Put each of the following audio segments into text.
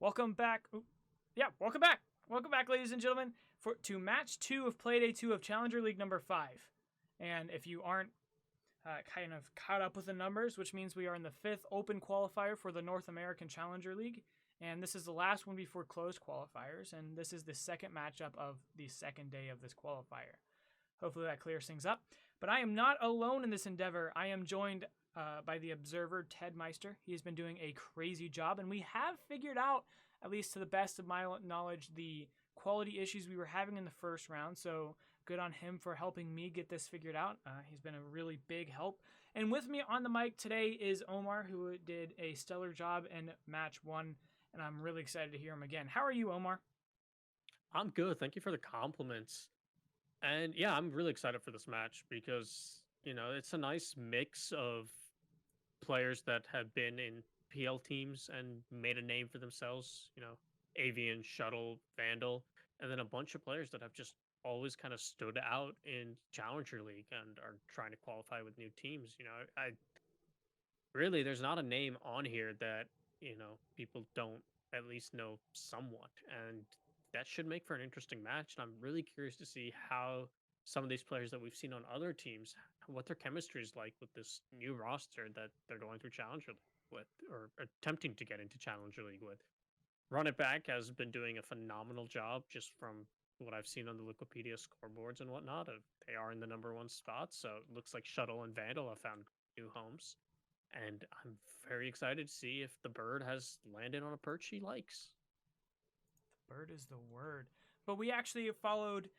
Welcome back. Welcome back. Welcome back, ladies and gentlemen, to match 2 of Playday 2 of Challenger League number 5. And if you aren't kind of caught up with the numbers, which means we are in the 5th open qualifier for the North American Challenger League. And this is the last one before closed qualifiers. And this is the second matchup of the second day of this qualifier. Hopefully that clears things up. But I am not alone in this endeavor. I am joined by the observer, Ted Meister. He has been doing a crazy job, and we have figured out, at least to the best of my knowledge, the quality issues we were having in the first round. So good on him for helping me get this figured out. He's been a really big help. And with me on the mic today is Omar, who did a stellar job in match 1, and I'm really excited to hear him again. How are you, Omar? I'm good. Thank you for the compliments. And yeah, I'm really excited for this match because, it's a nice mix of players that have been in PL teams and made a name for themselves, Avian, Shuttle, Vandal, and then a bunch of players that have just always kind of stood out in Challenger League and are trying to qualify with new teams. I really, there's not a name on here that, people don't at least know somewhat. And that should make for an interesting match. And I'm really curious to see how some of these players that we've seen on other teams, what their chemistry is like with this new roster that they're going through Challenger League with, or attempting to get into Challenger League with. Run It Back has been doing a phenomenal job just from what I've seen on the Wikipedia scoreboards and whatnot. They are in the #1 spot, so it looks like Shuttle and Vandal have found new homes. And I'm very excited to see if the bird has landed on a perch he likes. The bird is the word. But we actually followed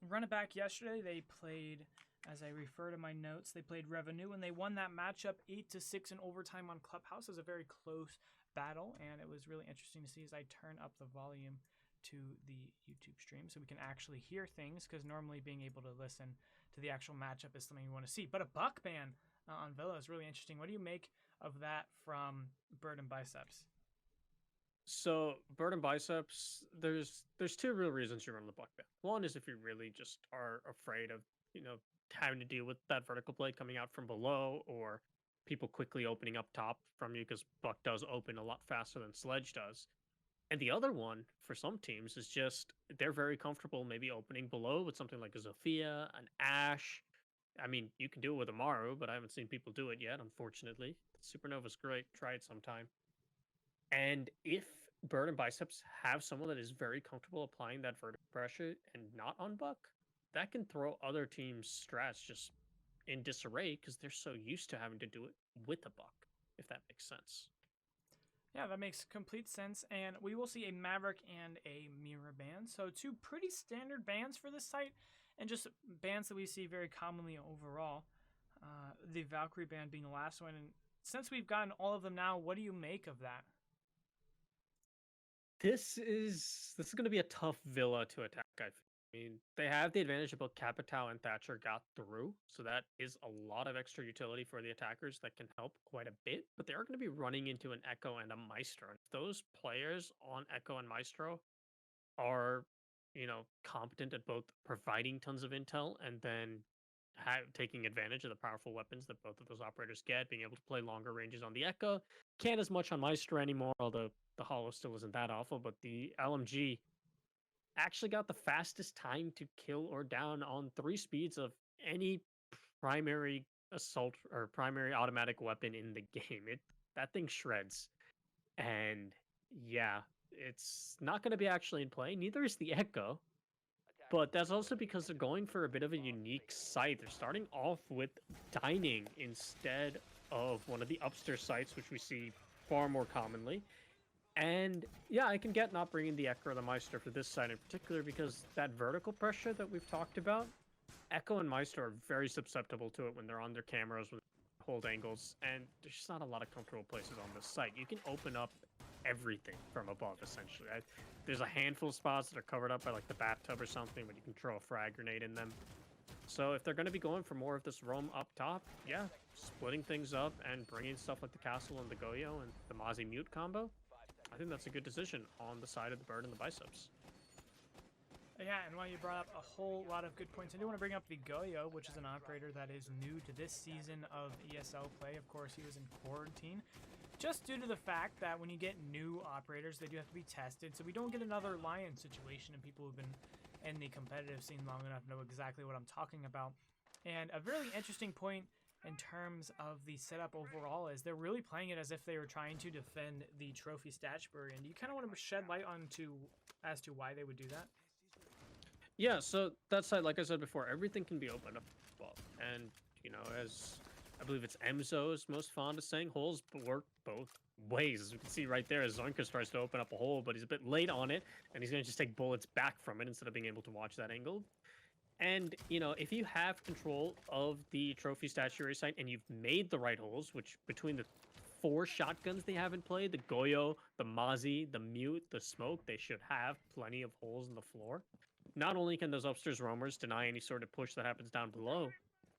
Run It Back yesterday. They played, as I refer to my notes, they played Revenue, and they won that matchup 8-6 in overtime on Clubhouse. It was a very close battle, and it was really interesting to see as I turn up the volume to the YouTube stream so we can actually hear things, because normally being able to listen to the actual matchup is something you want to see. But a buck ban on Villa is really interesting. What do you make of that from Bird and Biceps? So Bird and Biceps, there's two real reasons you run the buck ban. One is if you really just are afraid of, having to deal with that vertical blade coming out from below, or people quickly opening up top from you, because buck does open a lot faster than sledge does. And the other one for some teams is just they're very comfortable maybe opening below with something like a Zofia, an Ash. I mean, you can do it with Amaru, but I haven't seen people do it yet, unfortunately. Supernova's great. Try it sometime. And if Bird and Biceps have someone that is very comfortable applying that vertical pressure and not on buck, that can throw other teams' strats just in disarray because they're so used to having to do it with a buck, if that makes sense. Yeah, that makes complete sense. And we will see a Maverick and a Mirror ban. So 2 pretty standard bans for this site, and just bans that we see very commonly overall. The Valkyrie ban being the last one. And since we've gotten all of them now, what do you make of that? This is going to be a tough Villa to attack, I mean, they have the advantage of both Capitao and Thatcher got through, so that is a lot of extra utility for the attackers that can help quite a bit, but they are going to be running into an Echo and a Maestro. And if those players on Echo and Maestro are, competent at both providing tons of intel and then taking advantage of the powerful weapons that both of those operators get, being able to play longer ranges on the Echo, can't as much on Maestro anymore, although the Hollow still isn't that awful, but the LMG actually got the fastest time to kill or down on 3 speeds of any primary assault or primary automatic weapon in the game. That thing shreds. And yeah, it's not going to be actually in play. Neither is the Echo. But that's also because they're going for a bit of a unique site. They're starting off with dining instead of one of the upstairs sites, which we see far more commonly. And yeah, I can get not bringing the Echo or the Meister for this side in particular, because that vertical pressure that we've talked about, Echo and Meister are very susceptible to it when they're on their cameras with hold angles, and there's just not a lot of comfortable places on this site. You can open up everything from above, essentially. There's a handful of spots that are covered up by like the bathtub or something, but you can throw a frag grenade in them. So if they're going to be going for more of this roam up top, yeah, splitting things up and bringing stuff like the Castle and the Goyo and the Mozzie Mute combo, I think that's a good decision on the side of the Bird and the Biceps. Yeah, and while you brought up a whole lot of good points, I do want to bring up the Goyo, which is an operator that is new to this season of ESL play. Of course, he was in quarantine just due to the fact that when you get new operators, they do have to be tested, so we don't get another Lion situation, and people who've been in the competitive scene long enough know exactly what I'm talking about. And a really interesting point in terms of the setup overall is they're really playing it as if they were trying to defend the trophy statuary, and you kind of want to shed light as to why they would do that. Yeah, so that side, like I said before, everything can be opened up well. And, as I believe it's Emzo's most fond of saying, holes work both ways. As we can see right there, as Zonkers tries to open up a hole, but he's a bit late on it, and he's going to just take bullets back from it instead of being able to watch that angle. And, if you have control of the trophy statuary site and you've made the right holes, which between the 4 shotguns they have in play, the Goyo, the Mozzie, the Mute, the Smoke, they should have plenty of holes in the floor. Not only can those upstairs roamers deny any sort of push that happens down below,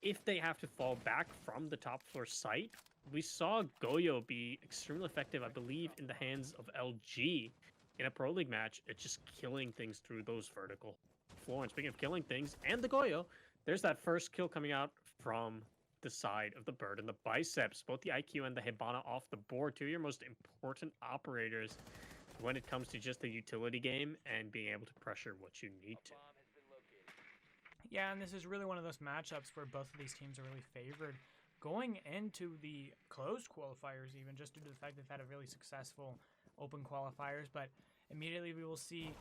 if they have to fall back from the top floor site, we saw Goyo be extremely effective, I believe, in the hands of LG in a Pro League match. It's just killing things through those vertical floor. And speaking of killing things and the Goyo, there's that first kill coming out from the side of the Bird and the Biceps. Both the IQ and the Hibana off the board, 2 of your most important operators when it comes to just the utility game and being able to pressure what you need to. Yeah, and this is really one of those matchups where both of these teams are really favored going into the closed qualifiers, even just due to the fact they've had a really successful open qualifiers. But immediately we will see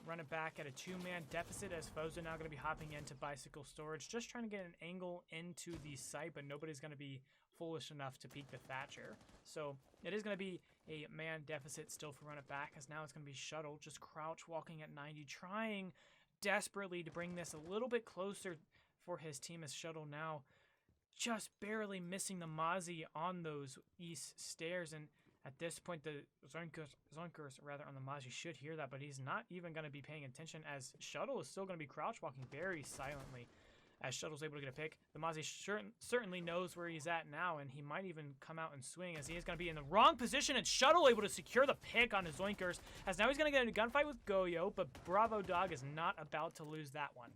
run it back at a 2-man deficit as foes are now going to be hopping into bicycle storage, just trying to get an angle into the site, but nobody's going to be foolish enough to peek the Thatcher. So it is going to be a man deficit still for run it back, as now it's going to be Shuttle just crouch walking at 90, trying desperately to bring this a little bit closer for his team, as Shuttle now just barely missing the Mozzie on those east stairs. And at this point, the Zonkers rather on the Mozzie should hear that, but he's not even going to be paying attention, as Shuttle is still going to be crouch walking very silently. As Shuttle's able to get a pick, the Mozzie certainly knows where he's at now, and he might even come out and swing, as he is going to be in the wrong position, and Shuttle able to secure the pick on his Zoinkers, as now he's going to get in a gunfight with Goyo, but Bravo Dog is not about to lose that one.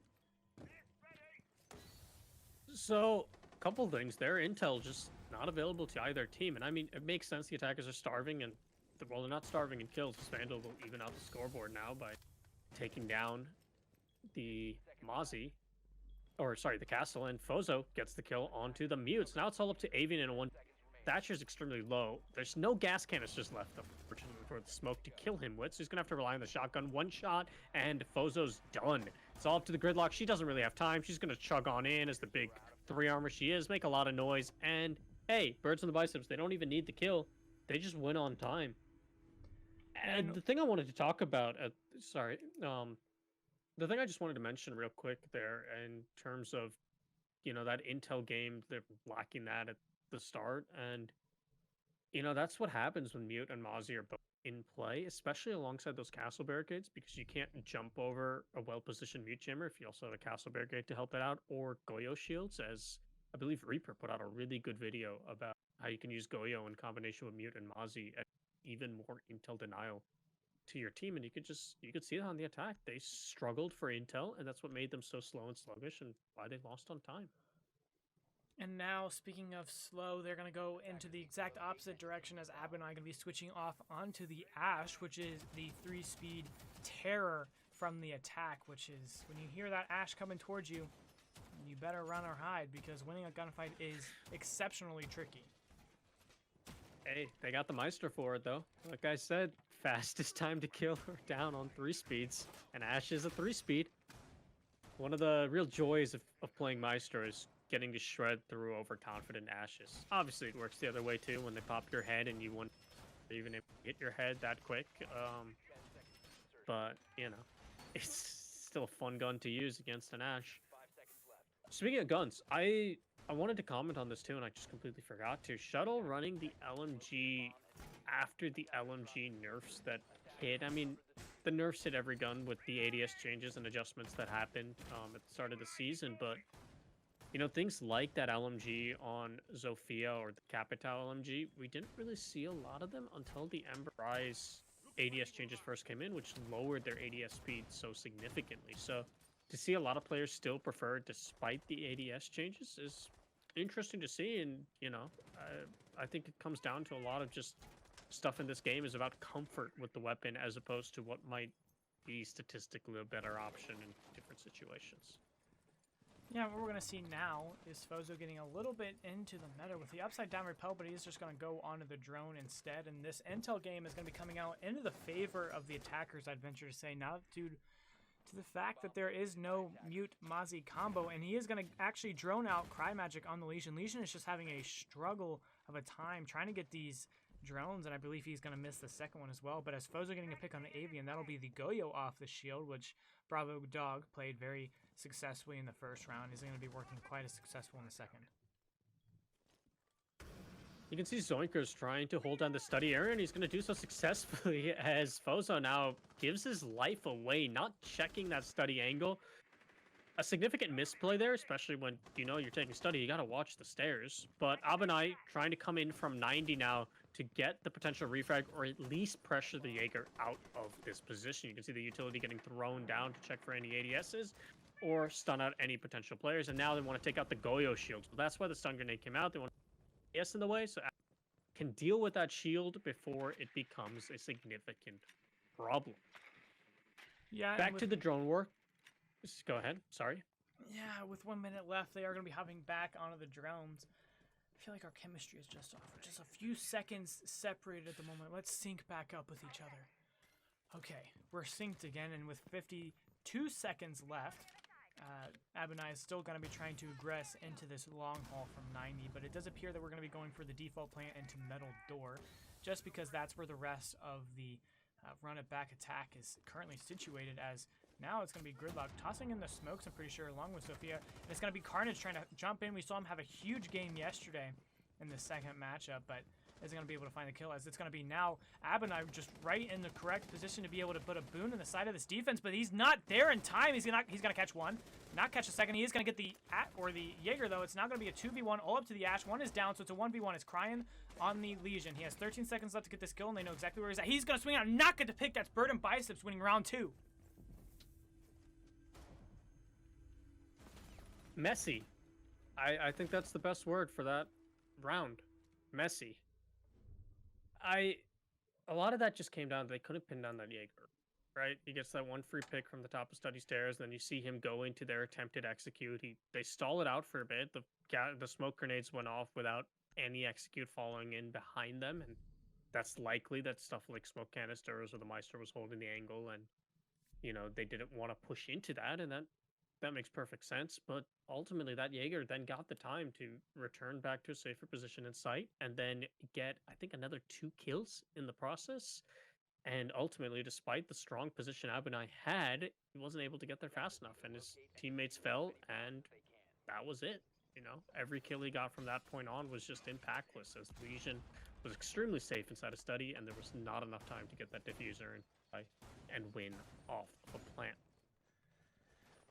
So, a couple things there. Intel just not available to either team, and I mean, it makes sense. The attackers are starving, and well, they're not starving in kills. Vandal will even out the scoreboard now by taking down the Mozzie. Or, sorry, the castle, and Fozo gets the kill onto the Mutes. Now it's all up to Avian and one. Thatcher's extremely low. There's no gas canisters left, unfortunately, for the smoke to kill him with, so he's going to have to rely on the shotgun. One shot, and Fozo's done. It's all up to the Gridlock. She doesn't really have time. She's going to chug on in as the big 3 armor she is, make a lot of noise, and hey, Birds and the Biceps, they don't even need the kill. They just win on time. And the thing I wanted to talk about, the thing I just wanted to mention real quick there in terms of, that Intel game, they're lacking that at the start. And, that's what happens when Mute and Mozzie are both in play, especially alongside those castle barricades, because you can't jump over a well-positioned Mute jammer if you also have a castle barricade to help it out, or Goyo shields, as I believe Reaper put out a really good video about how you can use Goyo in combination with Mute and Mozzie at even more Intel denial to your team, and you could see that on the attack. They struggled for intel, and that's what made them so slow and sluggish, and why they lost on time. And now, speaking of slow, they're going to go into the exact opposite direction, as Ab and I are going to be switching off onto the Ash, which is the 3-speed terror from the attack, which is, when you hear that Ash coming towards you, you better run or hide, because winning a gunfight is exceptionally tricky. Hey, they got the Meister for it, though. Like I said, fastest time to kill her down on 3 speeds, and Ash is a 3-speed. One of the real joys of playing Meister is getting to shred through overconfident Ashes. Obviously, it works the other way, too, when they pop your head and you won't even able to hit your head that quick. But, it's still a fun gun to use against an Ash. Speaking of guns, I wanted to comment on this too, and I just completely forgot to. Shuttle running the LMG after the LMG nerfs that hit. I mean, the nerfs hit every gun with the ADS changes and adjustments that happened at the start of the season, but things like that LMG on Zofia or the Capital LMG, we didn't really see a lot of them until the Ember Rise ADS changes first came in, which lowered their ADS speed so significantly. So to see a lot of players still prefer, despite the ADS changes, is interesting to see. And I think it comes down to a lot of just stuff in this game is about comfort with the weapon as opposed to what might be statistically a better option in different situations. Yeah, what we're going to see now is Fozo getting a little bit into the meta with the upside down repel, but he's just going to go onto the drone instead. And this intel game is going to be coming out into the favor of the attackers, I'd venture to say, now due to the fact that there is no mute Mozzie combo, and he is going to actually drone out Cry Magic on the Legion. Legion is just having a struggle of a time trying to get these drones, and I believe he's going to miss the second one as well. But as Fozo getting a pick on the Avian, that'll be the Goyo off the shield, which Bravo Dog played very successfully in the first round. He's going to be working quite as successful in the second. You can see Zoinker's trying to hold down the study area, and he's going to do so successfully as Fozo now gives his life away, not checking that study angle. A significant misplay there, especially when, you know, you're taking study, you got to watch the stairs. But Abanai trying to come in from 90 now to get the potential refrag, or at least pressure the Jaeger out of this position. You can see the utility getting thrown down to check for any ADSs, or stun out any potential players. And now they want to take out the Goyo shield. So that's why the stun grenade came out. They want ADS in the way, so can deal with that shield before it becomes a significant problem. Yeah. Back to the drone war. Just go ahead. Sorry. Yeah, with 1 minute left, they are going to be hopping back onto the drones. I feel like our chemistry is just off. We're just a few seconds separated at the moment. Let's sync back up with each other. Okay, we're synced again, and with 52 seconds left, Abanai is still going to be trying to aggress into this long haul from 90, but it does appear that we're going to be going for the default plant into Metal Door, just because that's where the rest of the run-it-back attack is currently situated, as now it's going to be Gridlock tossing in the smokes, I'm pretty sure, along with Sophia. And it's going to be Carnage trying to jump in. We saw him have a huge game yesterday in the second matchup, but isn't going to be able to find the kill, as it's going to be now Abanai just right in the correct position to be able to put a boon in the side of this defense, but he's not there in time. He's going to catch one, not catch a second. He is going to get the Jaeger, though. It's now going to be a 2v1 all up to the Ash. One is down, so it's a 1v1. It's Crying on the Legion. He has 13 seconds left to get this kill, and they know exactly where he's at. He's going to swing out, not get the pick. That's Bird and Biceps winning round 2. Messy. I think that's the best word for that round. Messy. A lot of that just came down to they couldn't pin down that Jaeger, right? He gets that one free pick from the top of study stairs, then you see him go into their attempted execute. They stall it out for a bit. The smoke grenades went off without any execute following in behind them, and that's likely that stuff like smoke canisters or the Meister was holding the angle, and you know they didn't want to push into that, and that makes perfect sense. But ultimately, that Jaeger then got the time to return back to a safer position in sight and then get, I think, another 2 kills in the process. And ultimately, despite the strong position Abanai had, he wasn't able to get there fast enough, and his teammates fell, and that was it. You know, every kill he got from that point on was just impactless, as Legion was extremely safe inside a study, and there was not enough time to get that diffuser and win off of a plant.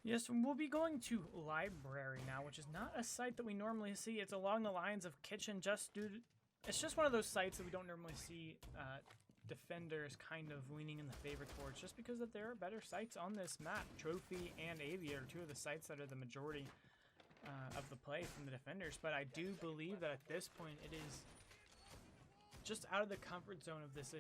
Yes, we'll be going to Library now, which is not a site that we normally see. It's along the lines of Kitchen, it's just one of those sites that we don't normally see defenders kind of leaning in the favor towards, just because that there are better sites on this map. Trophy and Aviator, 2 of the sites that are the majority of the play from the defenders. But I do believe that at this point it is just out of the comfort zone of this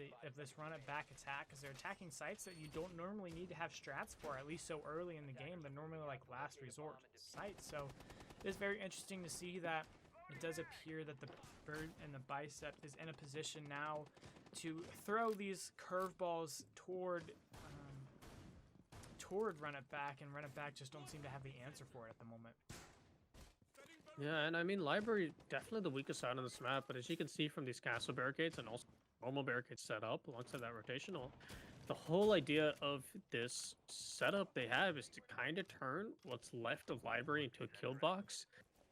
run-it-back attack, because they're attacking sites that you don't normally need to have strats for, at least so early in the game. They're normally like last resort sites. So it is very interesting to see that it does appear that the Bird and the Bicep is in a position now to throw these curveballs toward run-it-back, and run-it-back just don't seem to have the answer for it at the moment. Yeah, and I mean, Library, definitely the weakest side on this map, but as you can see from these castle barricades and also normal barricades set up alongside that rotational, the whole idea of this setup they have is to kind of turn what's left of Library into a kill box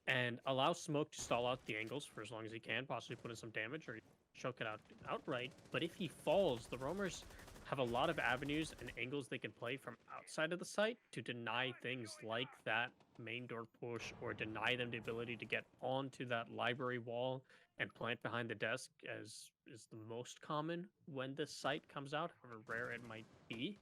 and allow Smoke to stall out the angles for as long as he can, possibly put in some damage or choke it out outright. But if he falls, the roamers have a lot of avenues and angles they can play from outside of the site to deny things like that main door push, or deny them the ability to get onto that library wall and plant behind the desk, as is the most common when this site comes out, however rare it might be.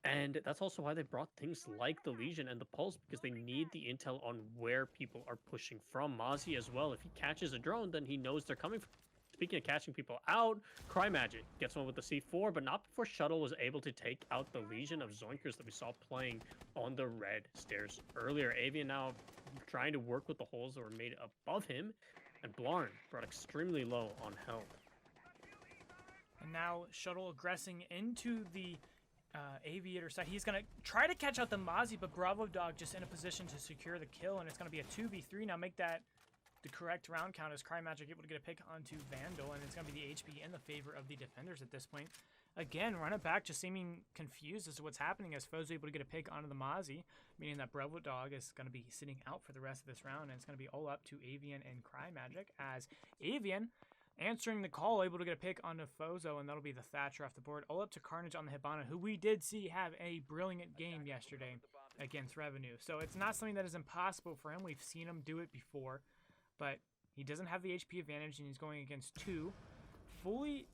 And that's also why they brought things like the Legion and the Pulse, because they need the intel on where people are pushing from. Mozzie as well, if he catches a drone, then he knows they're coming from. Speaking of catching people out, Cry Magic gets one with the C4, but not before Shuttle was able to take out the Legion of Zoinkers that we saw playing on the red stairs earlier. Avian now trying to work with the holes that were made above him, and Blarn brought extremely low on health. And now Shuttle aggressing into the Aviator side. He's going to try to catch out the Mozzie, but Bravo Dog just in a position to secure the kill, and it's going to be a 2v3. Now make that the correct round count as Cry Magic able to get a pick onto Vandal, and it's going to be the HP in the favor of the defenders at this point. Again, run it back, just seeming confused as to what's happening as Foe's able to get a pick onto the Mozzie, meaning that Bravo Dog is going to be sitting out for the rest of this round, and it's going to be all up to Avian and Cry Magic as Avian answering the call, able to get a pick onto Fozo, and that'll be the Thatcher off the board. All up to Carnage on the Hibana, who we did see have a brilliant game yesterday against Revenue. So it's not something that is impossible for him. We've seen him do it before, but he doesn't have the HP advantage, and he's going against two fully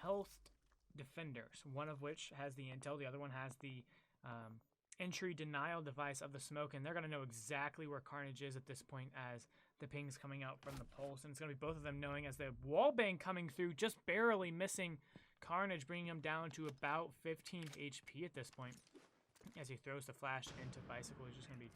healthed defenders, one of which has the intel, the other one has the entry denial device of the smoke, and they're going to know exactly where Carnage is at this point as the ping's coming out from the pulse, and it's going to be both of them knowing as the wallbang coming through, just barely missing Carnage, bringing him down to about 15 HP at this point as he throws the flash into Bicycle. He's just going to be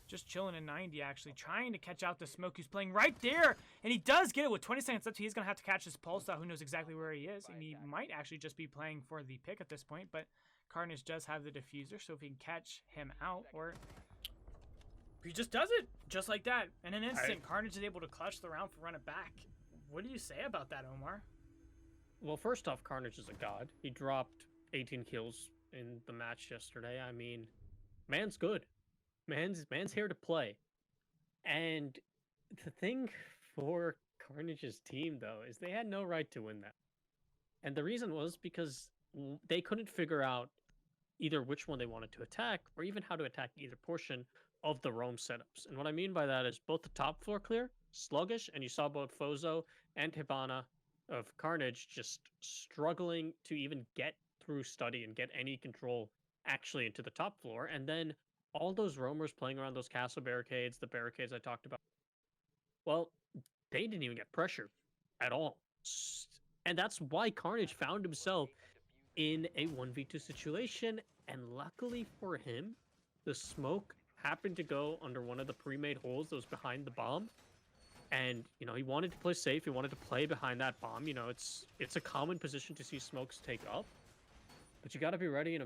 just chilling in 90, actually trying to catch out the smoke who's playing right there, and he does get it with 20 seconds left. He's going to have to catch his pulse out. Who knows exactly where he is, and he might actually just be playing for the pick at this point, but Carnage does have the diffuser, so if he can catch him out, or he just does it just like that in an instant. Carnage is able to clutch the round for run it back. What do you say about that, Omar? Well, first off, Carnage is a god. He dropped 18 kills in the match yesterday. I mean, man's good. Man's here to play. And the thing for Carnage's team, though, is they had no right to win that. And the reason was because they couldn't figure out either which one they wanted to attack or even how to attack either portion of the roam setups. And what I mean by that is both the top floor clear, sluggish, and you saw both Fozo and Hibana of Carnage just struggling to even get through study and get any control actually into the top floor. And then all those roamers playing around those castle barricades, the barricades I talked about, well, they didn't even get pressure at all. And that's why Carnage found himself in a 1v2 situation. And luckily for him, the smoke happened to go under one of the pre-made holes that was behind the bomb. And, you know, he wanted to play safe. He wanted to play behind that bomb. You know, it's a common position to see smokes take up. But you got to be ready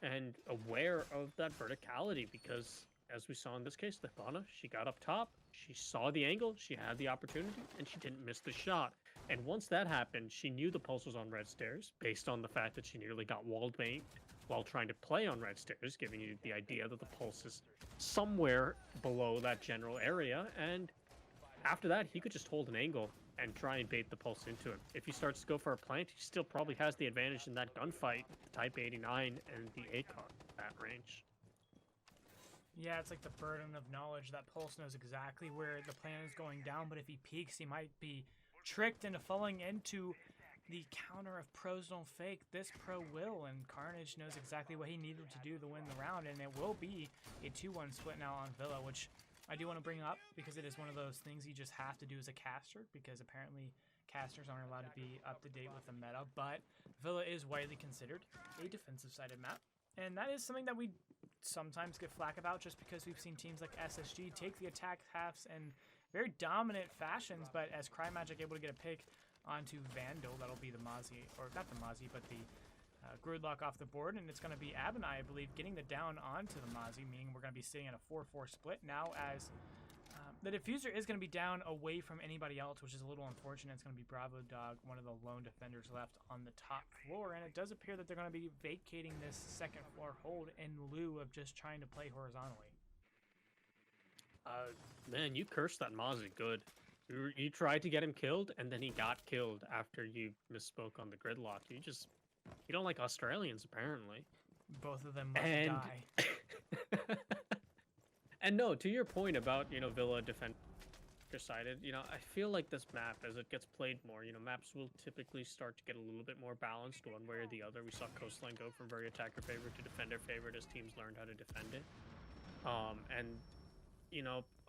and aware of that verticality, because as we saw in this case, Hibana, she got up top, she saw the angle, she had the opportunity, and she didn't miss the shot. And once that happened, she knew the pulse was on red stairs, based on the fact that she nearly got walled banked while trying to play on red stairs, giving you the idea that the pulse is somewhere below that general area. And after that, he could just hold an angle and try and bait the pulse into him. If he starts to go for a plant, he still probably has the advantage in that gunfight, the Type 89 and the ACOG at range. Yeah, it's like the burden of knowledge that Pulse knows exactly where the plan is going down, but if he peeks, he might be tricked into falling into the counter of pros don't fake. This pro will, and Carnage knows exactly what he needed to do to win the round, and it will be a 2-1 split now on Villa, which I do want to bring up because it is one of those things you just have to do as a caster, because apparently casters aren't allowed to be up to date with the meta, but Villa is widely considered a defensive-sided map, and that is something that we sometimes get flack about just because we've seen teams like SSG take the attack halves in very dominant fashions, but as Cry Magic able to get a pick onto Vandal, that'll be the Mozzie, or not the Mozzie, but the Gridlock off the board, and it's going to be Abinai, I believe, getting the down onto the Mozzie, meaning we're going to be sitting at a 4-4 split now as the diffuser is going to be down away from anybody else, which is a little unfortunate. It's going to be Bravo Dog, one of the lone defenders left on the top floor, and it does appear that they're going to be vacating this second floor hold in lieu of just trying to play horizontally. Man, you cursed that Mozzie good. You tried to get him killed, and then he got killed after you misspoke on the Gridlock. You don't like Australians, apparently. Both of them must die. And no, to your point about, Villa defend, attacker-sided. I feel like this map, as it gets played more, maps will typically start to get a little bit more balanced one way or the other. We saw Coastline go from very attacker-favorite to defender-favorite as teams learned how to defend it. And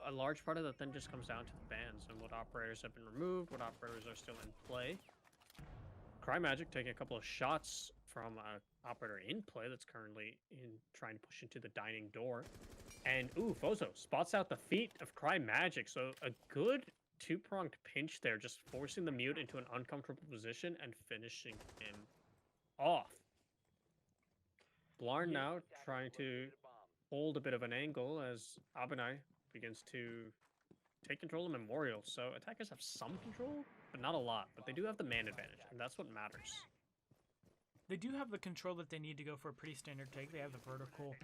a large part of that then just comes down to the bans and what operators have been removed, what operators are still in play. Crymagic taking a couple of shots from an operator in play that's currently trying to push into the dining door. And, Fozo spots out the feet of Crymagic. So a good two-pronged pinch there, just forcing the mute into an uncomfortable position and finishing him off. Blarn now trying to hold a bit of an angle as Abenai begins to take control of Memorial. So attackers have some control, but not a lot. But they do have the man advantage, and that's what matters. They do have the control that they need to go for a pretty standard take. They have the vertical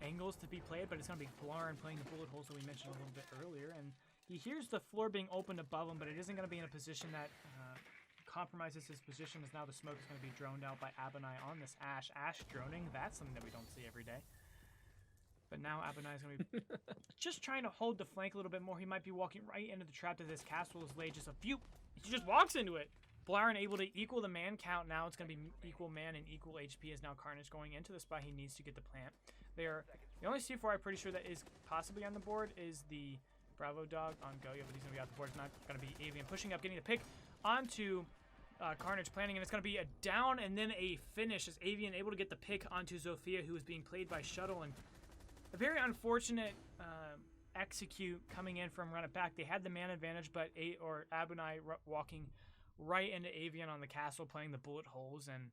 angles to be played, but it's going to be Blarn playing the bullet holes that we mentioned a little bit earlier. And he hears the floor being opened above him, but it isn't going to be in a position that compromises his position, as now the smoke is going to be droned out by Abenai on this Ash. Ash droning, that's something that we don't see every day. But now Abenai is going to be just trying to hold the flank a little bit more. He might be walking right into the trap that this castle is laid. Just a few. He just walks into it. Blarn able to equal the man count now. It's going to be equal man and equal HP as now Carnage going into the spot he needs to get the plant. The only C4 I'm pretty sure that is possibly on the board is the Bravo Dog on Go. Yeah, but he's going to be out the board. It's not going to be Avian pushing up, getting the pick onto Carnage planning, and it's going to be a down and then a finish as Avian able to get the pick onto Zofia, who is being played by Shuttle. And a very unfortunate execute coming in from Run It Back. They had the man advantage, but Abenai walking right into Avian on the castle, playing the bullet holes, and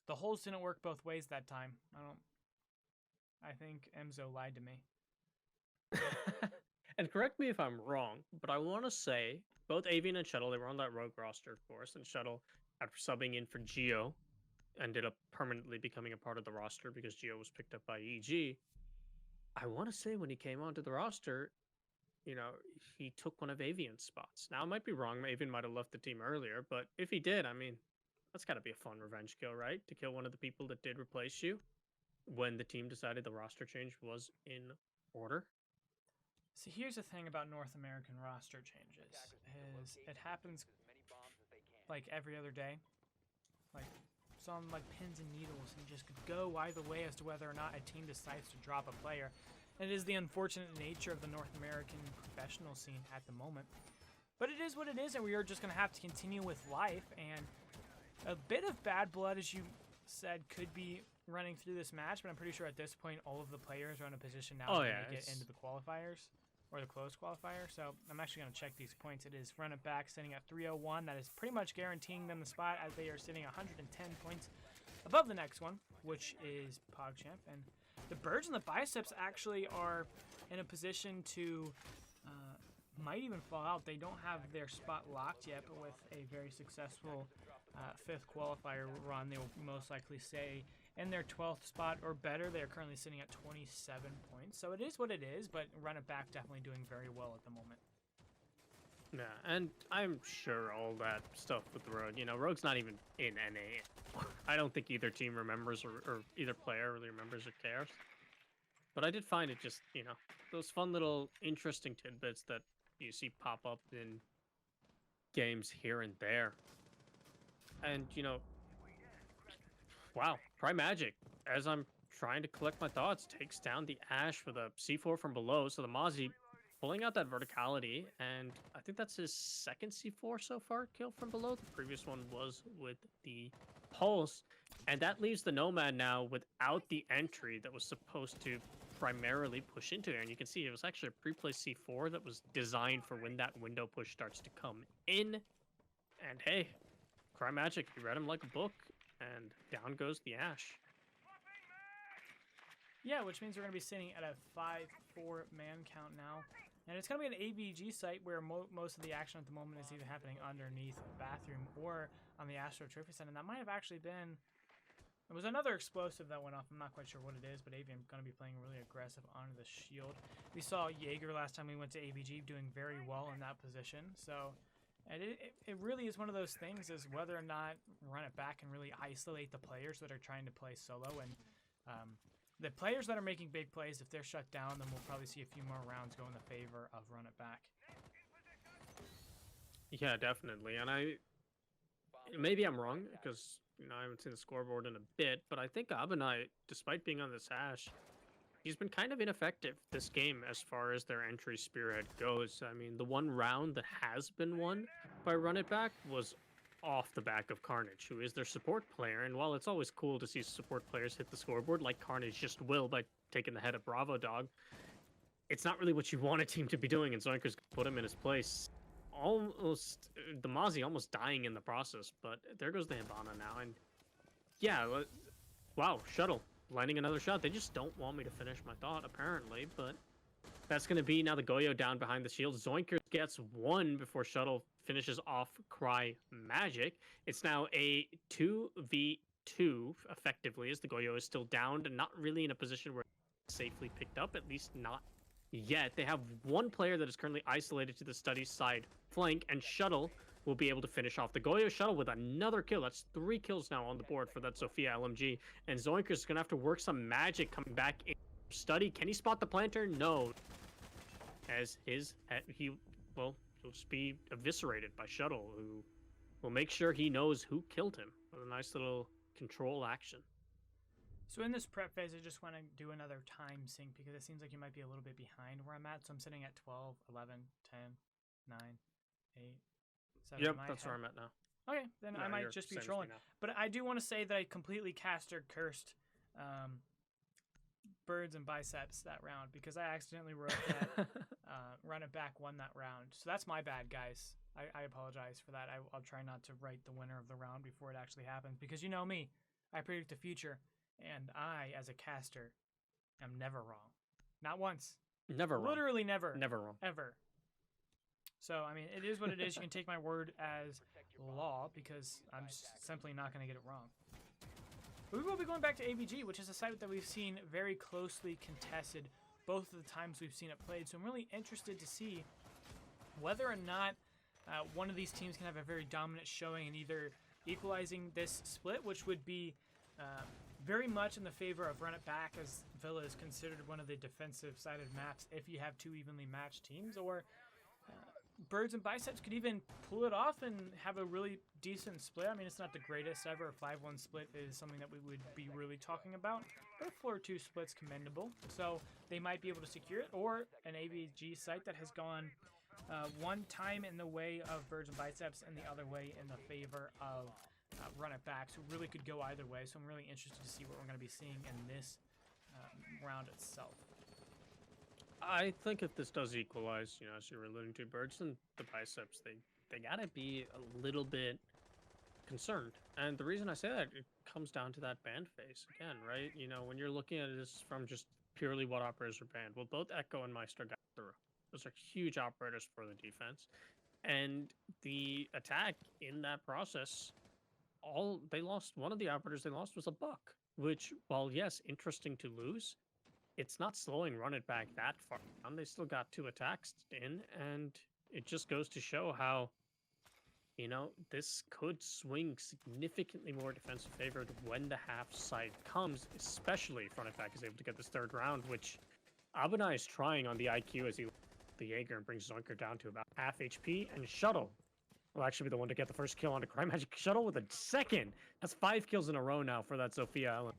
the holes didn't work both ways that time. I think Emzo lied to me. And correct me if I'm wrong, but I want to say both Avian and Shuttle, they were on that rogue roster, of course, and Shuttle, after subbing in for Geo, ended up permanently becoming a part of the roster because Geo was picked up by EG. I want to say when he came onto the roster, he took one of Avian's spots. Now, I might be wrong. Avian might have left the team earlier, but if he did, I mean, that's got to be a fun revenge kill, right? To kill one of the people that did replace you when the team decided the roster change was in order. So here's the thing about North American roster changes, is it happens like every other day. Like some like pins and needles, and just could go either way as to whether or not a team decides to drop a player. And it is the unfortunate nature of the North American professional scene at the moment. But it is what it is, and we are just going to have to continue with life. And a bit of bad blood, as you said, could be running through this match, but I'm pretty sure at this point all of the players are in a position now to make it into the qualifiers, or the closed qualifier. So I'm actually going to check these points. It is Run It Back sitting at 301. That is pretty much guaranteeing them the spot, as they are sitting 110 points above the next one, which is PogChamp. And the Birds and the Biceps actually are in a position to might even fall out. They don't have their spot locked yet, but with a very successful fifth qualifier run, they will most likely stay in their 12th spot or better. They are currently sitting at 27 points. So it is what it is, but Run It Back definitely doing very well at the moment. Yeah, and I'm sure all that stuff with the Rogue, Rogue's not even in NA. I don't think either team remembers or either player really remembers or cares. But I did find it just, those fun little interesting tidbits that you see pop up in games here and there. And, wow, Crymagic, as I'm trying to collect my thoughts, takes down the Ash with a C4 from below. So the Mozzie pulling out that verticality, and I think that's his second C4 so far kill from below. The previous one was with the Pulse, and that leaves the Nomad now without the entry that was supposed to primarily push into it. And you can see it was actually a pre-placed C4 that was designed for when that window push starts to come in. And hey, Crymagic, he read him like a book, and down goes the Ash. Yeah, which means we're going to be sitting at a 5-4 man count now. And it's going to be an ABG site where most of the action at the moment is either happening underneath the bathroom or on the Astro Trophy Center. And that might have actually been... It was another explosive that went off. I'm not quite sure what it is, but Avian going to be playing really aggressive onto the shield. We saw Jaeger last time we went to ABG doing very well in that position. So and it really is one of those things, is whether or not Run It Back and really isolate the players that are trying to play solo. And the players that are making big plays, if they're shut down, then we'll probably see a few more rounds go in the favor of run it back. Yeah, definitely. And maybe I'm wrong because I haven't seen the scoreboard in a bit, but I think Abanai, despite being on this hash, he's been kind of ineffective this game as far as their entry spearhead goes. I mean, the one round that has been won by Run It Back was off the back of Carnage, who is their support player. And while it's always cool to see support players hit the scoreboard like Carnage just will by taking the head of Bravo Dog, it's not really what you want a team to be doing, and Zoinker's put him in his place. Almost, the Mozzie almost dying in the process, but there goes the Hibana now. And yeah, wow, Shuttle landing another shot. They just don't want me to finish my thought, apparently, but that's going to be now the Goyo down behind the shield. Zoinker gets one before Shuttle finishes off Cry Magic. It's now a 2v2, effectively, as the Goyo is still downed and not really in a position where it's safely picked up, at least not yet. They have one player that is currently isolated to the study side flank, and Shuttle will be able to finish off the Goyo. Shuttle with another kill. That's 3 kills now on the board for that Sophia LMG. And Zoinker's going to have to work some magic coming back in study. Can he spot the planter? No. As he'll just be eviscerated by Shuttle, who will make sure he knows who killed him with a nice little control action. So in this prep phase, I just want to do another time sync because it seems like you might be a little bit behind where I'm at. So I'm sitting at 12, 11, 10, 9, 8, 7. Yep, that's where I'm at now. Okay, then I might just be trolling. But I do want to say that I completely caster cursed Birds and Biceps that round because I accidentally wrote that Run It Back won that round. So that's my bad, guys. I apologize for that. I'll try not to write the winner of the round before it actually happens because you know me. I predict the future. And I, as a caster, am never wrong. Not once. Never wrong. Literally never. Never wrong. Ever. So, I mean, it is what it is. You can take my word as law because I'm just simply not going to get it wrong. But we will be going back to AVG, which is a site that we've seen very closely contested both of the times we've seen it played. So I'm really interested to see whether or not one of these teams can have a very dominant showing in either equalizing this split, which would be very much in the favor of Run It Back, as Villa is considered one of the defensive-sided maps if you have 2 evenly matched teams, or Birds and Biceps could even pull it off and have a really decent split. I mean, it's not the greatest ever. A 5-1 split is something that we would be really talking about, but a 4-2 split's commendable, so they might be able to secure it, or an AVG site that has gone one time in the way of Birds and Biceps and the other way in the favor of Run It Back, so really could go either way. So I'm really interested to see what we're going to be seeing in this round itself. I think if this does equalize, as you were alluding to, Birds and the Biceps, they gotta be a little bit concerned. And the reason I say that, it comes down to that banned phase again, right? When you're looking at this from just purely what operators are banned, well, both Echo and Meister got through. Those are huge operators for the defense, and the attack in that process. They lost. One of the operators they lost was a Buck, which, while yes, interesting to lose, it's not slowing Run It Back that far down. They still got 2 attacks in, and it just goes to show how, this could swing significantly more defensive favored when the half side comes, especially if Run It Back is able to get this 3rd round, which Abanai is trying on the IQ as he the Jaeger and brings Zonker down to about half HP, and Shuttle will actually be the one to get the first kill on the Cry Magic. Shuttle with a 2nd. That's 5 kills in a row now for that Sophia Island,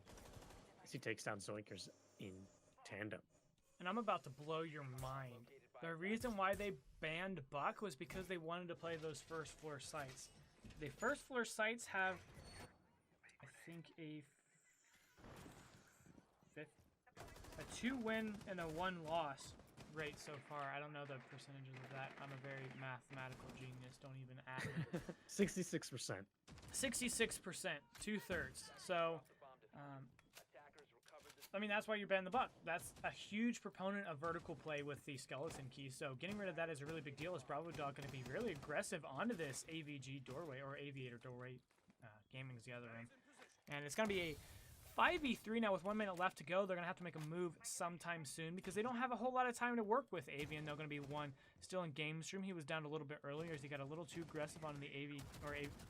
as he takes down Zoinkers in tandem. And I'm about to blow your mind. The reason why they banned Buck was because they wanted to play those first floor sites. The first floor sites have, I think, a 2-win and a 1-loss rate so far. I don't know the percentages of that. I'm a very mathematical genius. Don't even ask me. 66%. 66%, 2/3. So, I mean, that's why you're banning the Buck. That's a huge proponent of vertical play with the skeleton key. So getting rid of that is a really big deal. Is Bravo Dog going to be really aggressive onto this AVG doorway, or Aviator doorway? Gaming's the other end. And it's going to be a 5v3 now with 1 minute left to go. They're going to have to make a move sometime soon because they don't have a whole lot of time to work with Avian. They're going to be one still in game stream. He was down a little bit earlier as he got a little too aggressive on the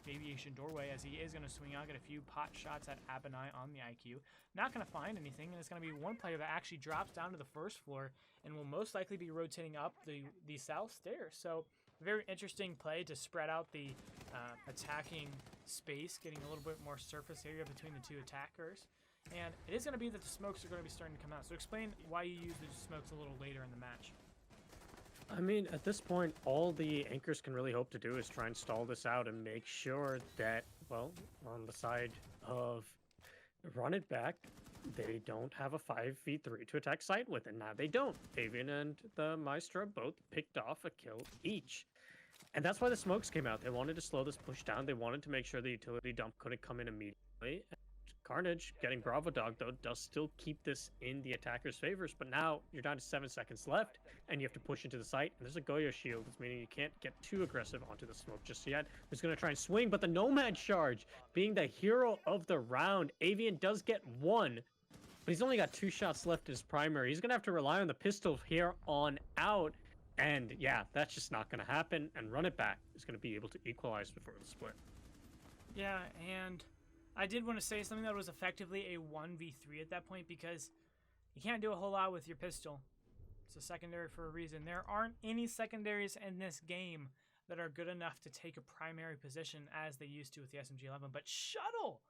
aviation doorway, as he is going to swing out, get a few pot shots at Abinai on the IQ. Not going to find anything, and it's going to be one player that actually drops down to the first floor and will most likely be rotating up the south stairs. So very interesting play to spread out the attacking space, getting a little bit more surface area between the two attackers. And it is going to be that the smokes are going to be starting to come out. So explain why you use the smokes a little later in the match. I mean, at this point, all the anchors can really hope to do is try and stall this out and make sure that, well, on the side of Run It Back, they don't have a 5v3 to attack site with. And now they don't. Avian and the Maestro both picked off a kill each. And that's why the smokes came out. They wanted to slow this push down. They wanted to make sure the utility dump couldn't come in immediately. Carnage, getting Bravo Dog, though, does still keep this in the attacker's favors, but now you're down to 7 seconds left, and you have to push into the site, and there's a Goyo shield, meaning you can't get too aggressive onto the smoke just yet. He's going to try and swing, but the Nomad charge, being the hero of the round, Avian does get one, but he's only got 2 shots left in his primary. He's going to have to rely on the pistol here on out, and yeah, that's just not going to happen, and Run It Back is going to be able to equalize before the split. Yeah, and I did want to say something that was effectively a 1v3 at that point, because you can't do a whole lot with your pistol. It's a secondary for a reason. There aren't any secondaries in this game that are good enough to take a primary position as they used to with the SMG-11. But Shuttle,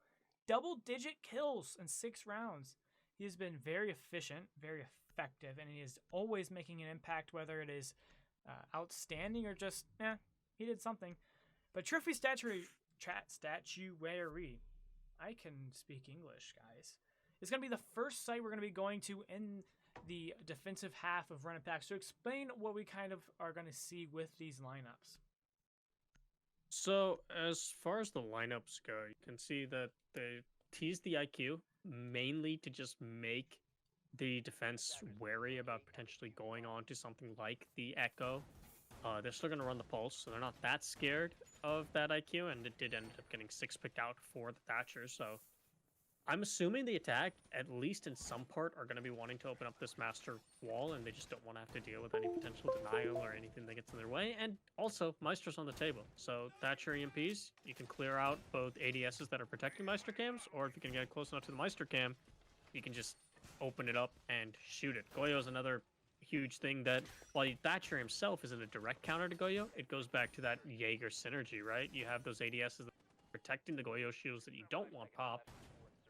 double-digit kills in 6 rounds. He has been very efficient, very effective, and he is always making an impact, whether it is outstanding or just, he did something. But Trophy Statuary, I can speak English, guys. It's going to be the first site we're going to be going to in the defensive half of Run It Back. So explain what we kind of are going to see with these lineups. So as far as the lineups go, you can see that they tease the IQ mainly to just make the defense wary about potentially going on to something like the Echo. They're still going to run the Pulse, so they're not that scared of that IQ, and it did end up getting 6 picked out for the Thatcher, so I'm assuming the attack, at least in some part, are going to be wanting to open up this master wall, and they just don't want to have to deal with any potential denial or anything that gets in their way, and also, Maestro's on the table, so Thatcher EMPs, you can clear out both ADSs that are protecting Maestro cams, or if you can get close enough to the Maestro cam, you can just open it up and shoot it. Goyo is another huge thing that, while Thatcher himself isn't a direct counter to Goyo, it goes back to that Jaeger synergy, right? You have those ADSs that are protecting the Goyo shields that you don't want pop,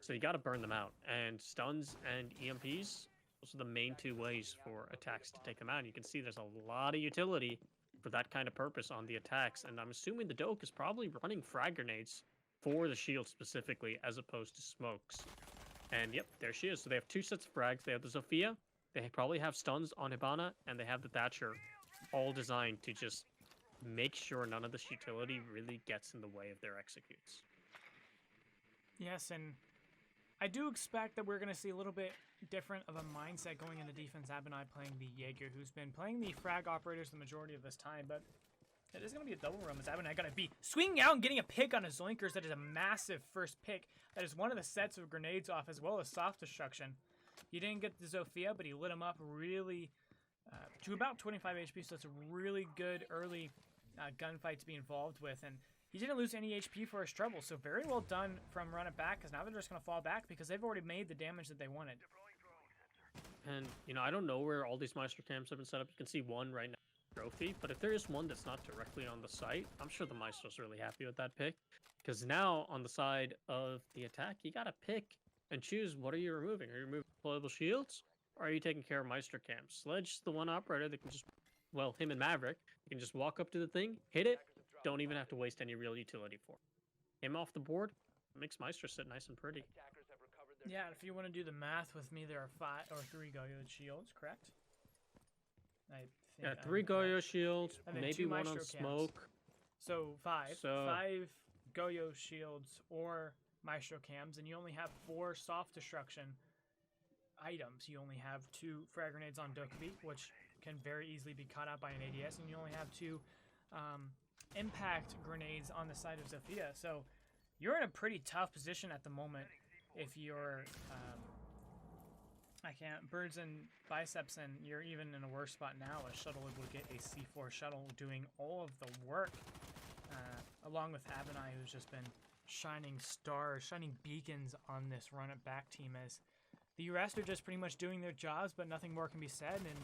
so you got to burn them out. And stuns and EMPs, those are the main 2 ways for attacks to take them out. And you can see there's a lot of utility for that kind of purpose on the attacks, and I'm assuming the Doke is probably running frag grenades for the shield specifically, as opposed to smokes. And yep, there she is. So they have 2 sets of frags. They have the Zofia, they probably have stuns on Hibana, and they have the Thatcher, all designed to just make sure none of this utility really gets in the way of their executes. Yes, and I do expect that we're going to see a little bit different of a mindset going into defense. Abinai playing the Jaeger, who's been playing the frag operators the majority of this time, but it is going to be a double roam as Abinai going to be swinging out and getting a pick on his Zoinkers. That is a massive first pick. That is one of the sets of grenades off, as well as soft destruction. He didn't get the Zofia, but he lit him up really to about 25 HP, so it's a really good early gunfight to be involved with. And he didn't lose any HP for his trouble, so very well done from Run It Back, because now they're just going to fall back because they've already made the damage that they wanted. And, you know, I don't know where all these Maestro cams have been set up. You can see one right now, trophy, but if there is one that's not directly on the site, I'm sure the Maestro's really happy with that pick, because now on the side of the attack, you got to pick and choose what are you removing. Are you removing deployable shields, or are you taking care of Maestro cams? Sledge's the one operator that can just, well, him and Maverick, you can just walk up to the thing, hit it, don't even have to waste any real utility for it. Him off the board, makes Maestro sit nice and pretty. Yeah, if you want to do the math with me, there are 3 Goyo shields, correct? Yeah, 3 Goyo shields, maybe 1 on smoke. So 5. 5 Goyo shields or Maestro cams, and you only have 4 soft destruction items. You only have 2 frag grenades on Dokkaebi, which can very easily be caught out by an ADS, and you only have 2 impact grenades on the side of Zofia. So you're in a pretty tough position at the moment if you're Birds and Biceps, and you're even in a worse spot now. A shuttle would get a C4 shuttle doing all of the work, along with Abinai, who's just been shining stars, shining beacons on this run-it-back team, as the rest are just pretty much doing their jobs, but nothing more can be said. And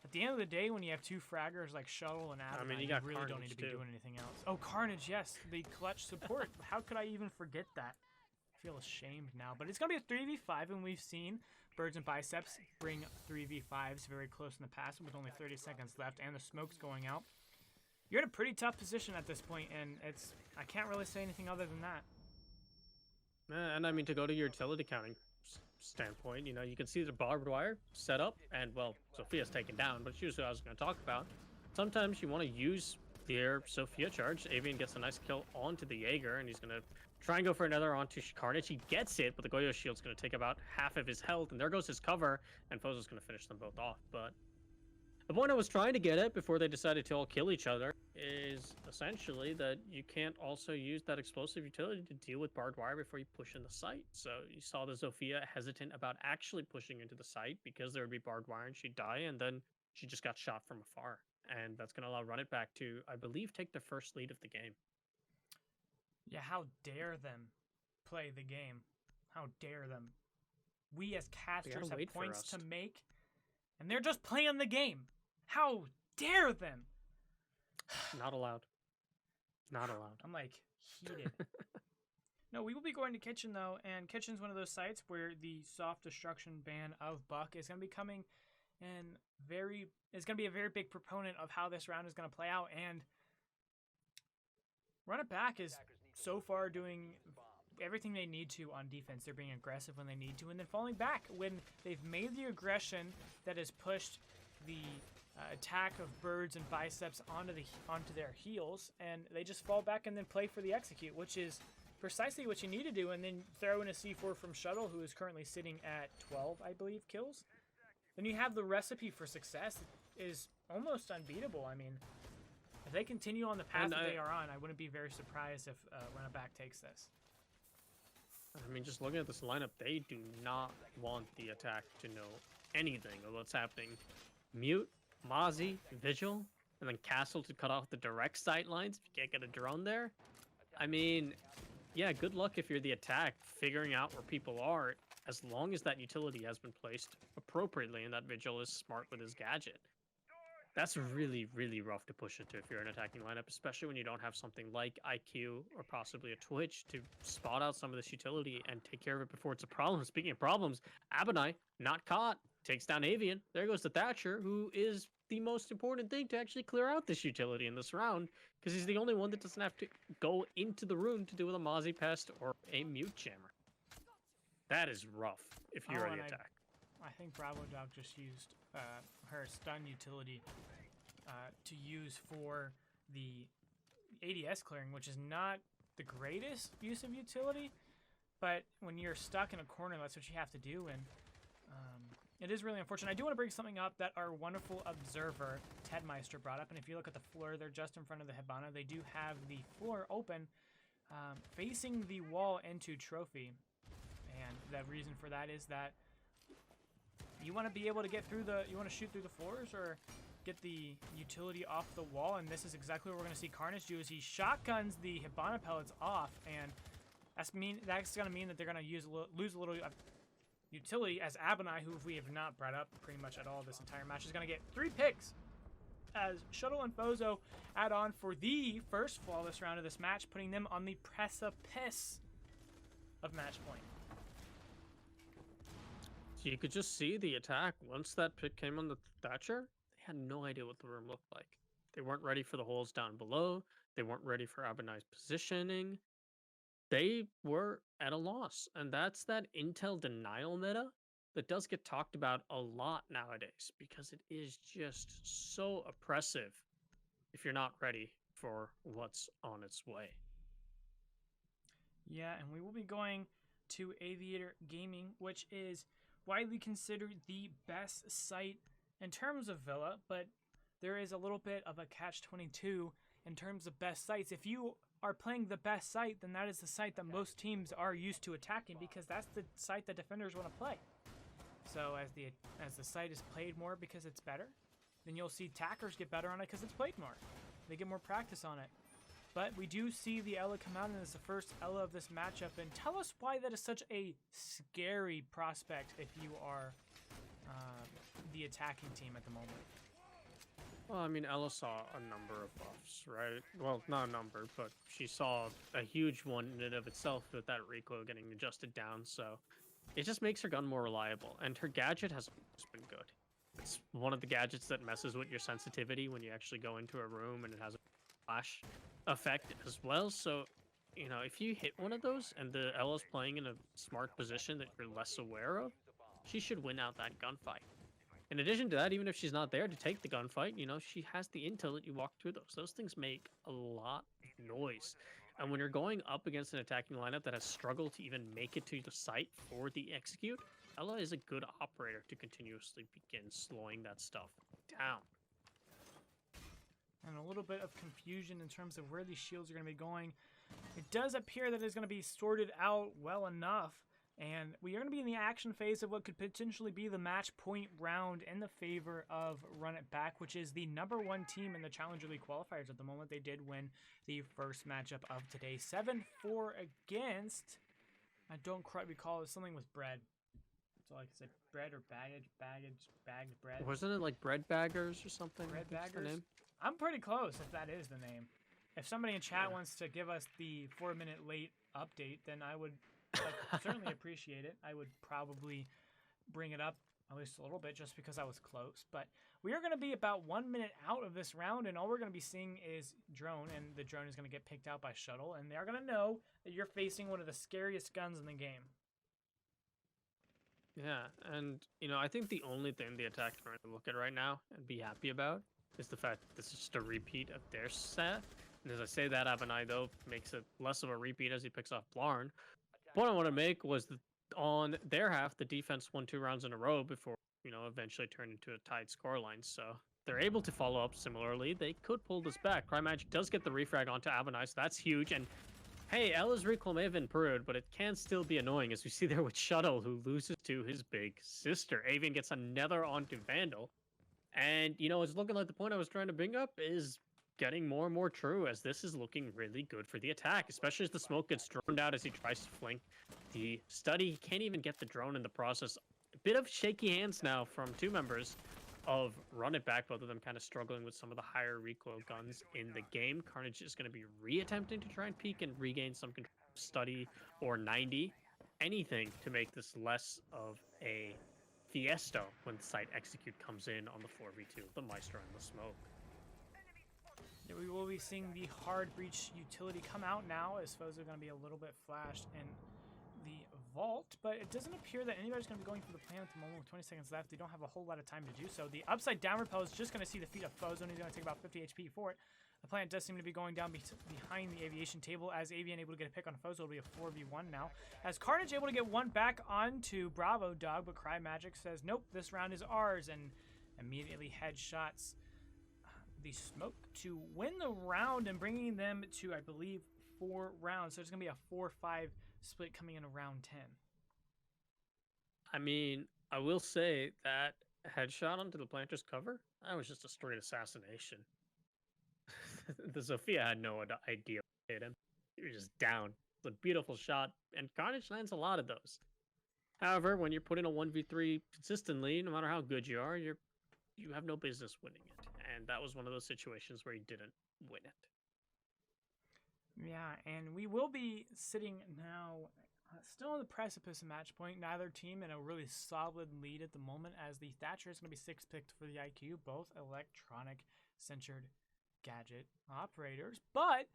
at the end of the day, when you have two fraggers like Shuttle and Abinai, you really don't need to be doing anything else. Oh, Carnage, yes, the clutch support. How could I even forget that? I feel ashamed now, but it's going to be a 3v5, and we've seen Birds and Biceps bring 3v5s very close in the past with only 30 seconds left and the smoke's going out. You're in a pretty tough position at this point, and I can't really say anything other than that. And I mean, to go to your utility counting standpoint, you know, you can see the barbed wire set up, and well, Sophia's taken down, but she's who I was going to talk about. Sometimes you want to use their Sophia charge. Avian gets a nice kill onto the Jaeger, and he's going to try and go for another onto Carnage. He gets it, but the Goyo shield's going to take about half of his health, and there goes his cover, and Fozo's going to finish them both off. But the point I was trying to get at before they decided to all kill each other is essentially that you can't also use that explosive utility to deal with barbed wire before you push in the site. So you saw the Zofia hesitant about actually pushing into the site because there would be barbed wire and she'd die, and then she just got shot from afar. And that's going to allow Run It Back to, I believe, take the first lead of the game. Yeah, how dare them play the game? How dare them? We as casters have points to make, and they're just playing the game. How dare them? Not allowed. Not allowed. I'm like heated. No, we will be going to Kitchen though, and Kitchen's one of those sites where the soft destruction ban of Buck is going to be coming, and is going to be a very big proponent of how this round is going to play out. And Run It Back is so far doing everything they need to on defense. They're being aggressive when they need to, and then falling back when they've made the aggression that has pushed the attack of Birds and Biceps onto their heels, and they just fall back and then play for the execute, which is precisely what you need to do, and then throw in a C4 from Shuttle, who is currently sitting at 12, I believe, kills. Then you have the recipe for success. It is almost unbeatable. I mean, if they continue on the path that they are on, I wouldn't be very surprised if Run It Back takes this. I mean, just looking at this lineup, they do not want the attack to know anything of what's happening. Mute, Mozzie, Vigil, and then Castle to cut off the direct sight lines if you can't get a drone there. I mean, yeah, good luck if you're the attack figuring out where people are, as long as that utility has been placed appropriately and that Vigil is smart with his gadget. That's really, really rough to push into if you're an attacking lineup, especially when you don't have something like IQ or possibly a Twitch to spot out some of this utility and take care of it before it's a problem. Speaking of problems, Abinai, not caught, takes down Avian. There goes the Thatcher, who is the most important thing to actually clear out this utility in this round, because he's the only one that doesn't have to go into the room to deal with a Mozzie Pest or a Mute Jammer. That is rough if you're the attack. I think Bravo Dog just used her stun utility to use for the ADS clearing, which is not the greatest use of utility, but when you're stuck in a corner, that's what you have to do, and it is really unfortunate. I do want to bring something up that our wonderful observer, Ted Meister, brought up, and if you look at the floor, they're just in front of the Hibana. They do have the floor open, facing the wall into Trophy, and the reason for that is that you want to be able to get through you want to shoot through the floors or get the utility off the wall, and this is exactly what we're going to see Carnage do, is he shotguns the Hibana pellets off, and that's going to mean that they're going to lose a little utility, as Abinai, who we have not brought up pretty much at all this entire match, is going to get 3 picks as Shuttle and Fozo add on for the first flawless round of this match, putting them on the precipice of match point. So you could just see the attack. Once that pick came on the Thatcher, they had no idea what the room looked like. They weren't ready for the holes down below. They weren't ready for Abinai's positioning. They were at a loss. And that's that intel denial meta that does get talked about a lot nowadays, because it is just so oppressive if you're not ready for what's on its way. Yeah, and we will be going to Aviator Gaming, which is widely considered the best site in terms of Villa, but there is a little bit of a catch-22 in terms of best sites. If you are playing the best site, then that is the site that most teams are used to attacking, because that's the site that defenders want to play. So as the site is played more because it's better, then you'll see attackers get better on it because it's played more. They get more practice on it. But we do see the Ela come out, and it's the first Ela of this matchup. And tell us why that is such a scary prospect if you are the attacking team at the moment. Well, I mean, Ella saw a number of buffs, right? Well, not a number, but she saw a huge one in and of itself with that recoil getting adjusted down, so it just makes her gun more reliable, and her gadget has always been good. It's one of the gadgets that messes with your sensitivity when you actually go into a room, and it has a flash effect as well, so, you know, if you hit one of those, and the Ella's playing in a smart position that you're less aware of, she should win out that gunfight. In addition to that, even if she's not there to take the gunfight, you know, she has the intel that you walk through those. Those things make a lot of noise. And when you're going up against an attacking lineup that has struggled to even make it to the site for the execute, Ella is a good operator to continuously begin slowing that stuff down. And a little bit of confusion in terms of where these shields are going to be going. It does appear that it's going to be sorted out well enough. And we are going to be in the action phase of what could potentially be the match point round in the favor of Run It Back, which is the #1 team in the Challenger League qualifiers at the moment. They did win the first matchup of today, 7-4 against, I don't quite recall, it's something with bread. So like I said, bread or bagged bread. Wasn't it like bread baggers or something? Bread What's the baggers? name? I'm pretty close if that is the name. If somebody in chat wants to give us the 4-minute late update, then I would certainly appreciate it. I would probably bring it up at least a little bit just because I was close. But we are going to be about 1 minute out of this round, and all we're going to be seeing is drone, and the drone is going to get picked out by shuttle, and they're going to know that you're facing one of the scariest guns in the game. Yeah, and, you know, I think the only thing the attack are going to look at right now and be happy about is the fact that this is just a repeat of their set. And as I say that, Abanai, though, makes it less of a repeat as he picks off Blarn. The point I want to make was that on their half, the defense won 2 rounds in a row before, you know, eventually turned into a tied scoreline. So they're able to follow up similarly. They could pull this back. Crymagic does get the refrag onto Abanai, so that's huge. And hey, Ella's recoil may have improved, but it can still be annoying, as we see there with Shuttle, who loses to his big sister. Avian gets another onto Vandal. And, you know, it's looking like the point I was trying to bring up is getting more and more true, as this is looking really good for the attack, especially as the smoke gets droned out as he tries to flank the study. He can't even get the drone in the process. A bit of shaky hands now from 2 members of Run It Back, both of them kind of struggling with some of the higher recoil guns in the game. Carnage is going to be re-attempting to try and peek and regain some control of Study or 90. Anything to make this less of a fiesta when the site execute comes in on the 4v2, the Maestro and the smoke. Yeah, we will be seeing the hard breach utility come out now, as foes are going to be a little bit flashed in the vault, but it doesn't appear that anybody's going to be going for the plan at the moment with 20 seconds left. They don't have a whole lot of time to do so. The upside down repel is just going to see the feet of foes, only going to take about 50 HP for it. The plant does seem to be going down behind the aviation table, as Avian able to get a pick on foes. It'll be a 4v1 now. As Carnage able to get one back onto Bravo Dog, but Crymagic says, nope, this round is ours, and immediately headshots the smoke to win the round and bringing them to, I believe, 4 rounds. So it's going to be a 4-5 split coming in round 10. I mean, I will say that headshot onto the planter's cover, that was just a straight assassination. The Sophia had no idea what hit him. He was just down. It's a beautiful shot, and Carnage lands a lot of those. However, when you're put in a 1v3 consistently, no matter how good you are, you have no business winning it. And that was one of those situations where he didn't win it. Yeah, and we will be sitting now still on the precipice of match point. Neither team in a really solid lead at the moment, as the Thatcher is going to be 6th picked for the IQ, both electronic censored gadget operators. But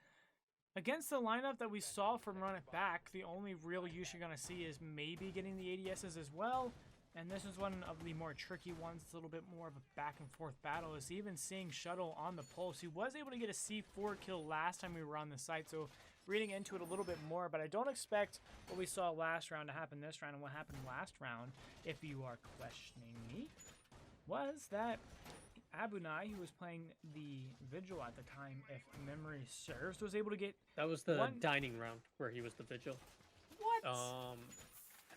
against the lineup that we saw from Run It Back, the only real use you're going to see is maybe getting the ADSs as well. And this is one of the more tricky ones. It's a little bit more of a back and forth battle. Is even seeing Shuttle on the pulse. He was able to get a C4 kill last time we were on the site, so reading into it a little bit more, but I don't expect what we saw last round to happen this round. And what happened last round, if you are questioning me, was that Abunai, who was playing the Vigil at the time, if memory serves, was able to get That was the one. dining round where he was the vigil. What? I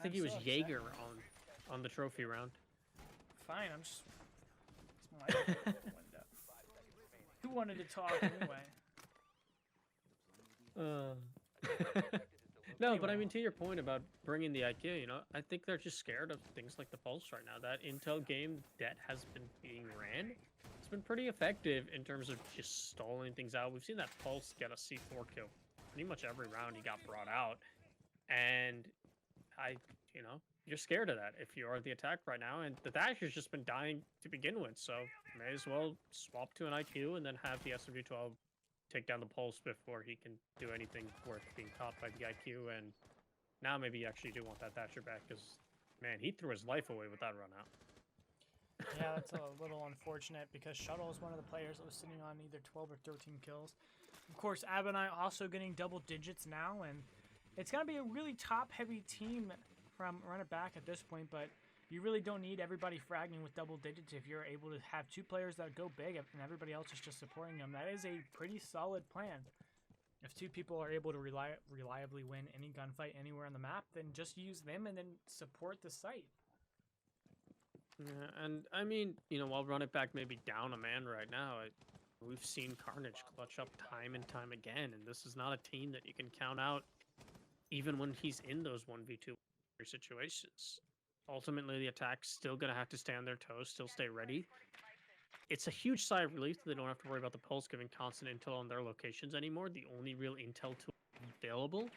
think I'm he was so upset Jaeger now. on the trophy round. Fine, I'm just. It's my window. Who wanted to talk anyway? No, but I Anyway. mean, to your point about bringing the IQ, you know, I think they're just scared of things like the Pulse right now. That Intel game that has been being ran, it's been pretty effective in terms of just stalling things out. We've seen that Pulse get a C4 kill pretty much every round he got brought out. And you know, you're scared of that if you are the attack right now. And the Thatcher's just been dying to begin with, so may as well swap to an IQ and then have the SMG-12 take down the Pulse before he can do anything worth being caught by the IQ. And now maybe you actually do want that Thatcher back, because, man, he threw his life away with that run out. Yeah, that's a little unfortunate because Shuttle is one of the players that was sitting on either 12 or 13 kills. Of course, Abonai also getting double digits now, and it's going to be a really top-heavy team from run it back at this point, but you really don't need everybody fragging with double digits if you're able to have two players that go big and everybody else is just supporting them. That is a pretty solid plan. If two people are able to reliably win any gunfight anywhere on the map, then just use them and then support the site. Yeah, and I mean, you know, while Run It Back may be down a man right now, we've seen Carnage clutch up time and time again, and this is not a team that you can count out even when he's in those 1v2 situations. Ultimately, the attack's still going to have to stay on their toes, still stay ready. It's a huge sigh of relief that they don't have to worry about the Pulse giving constant intel on their locations anymore. The only real intel tool available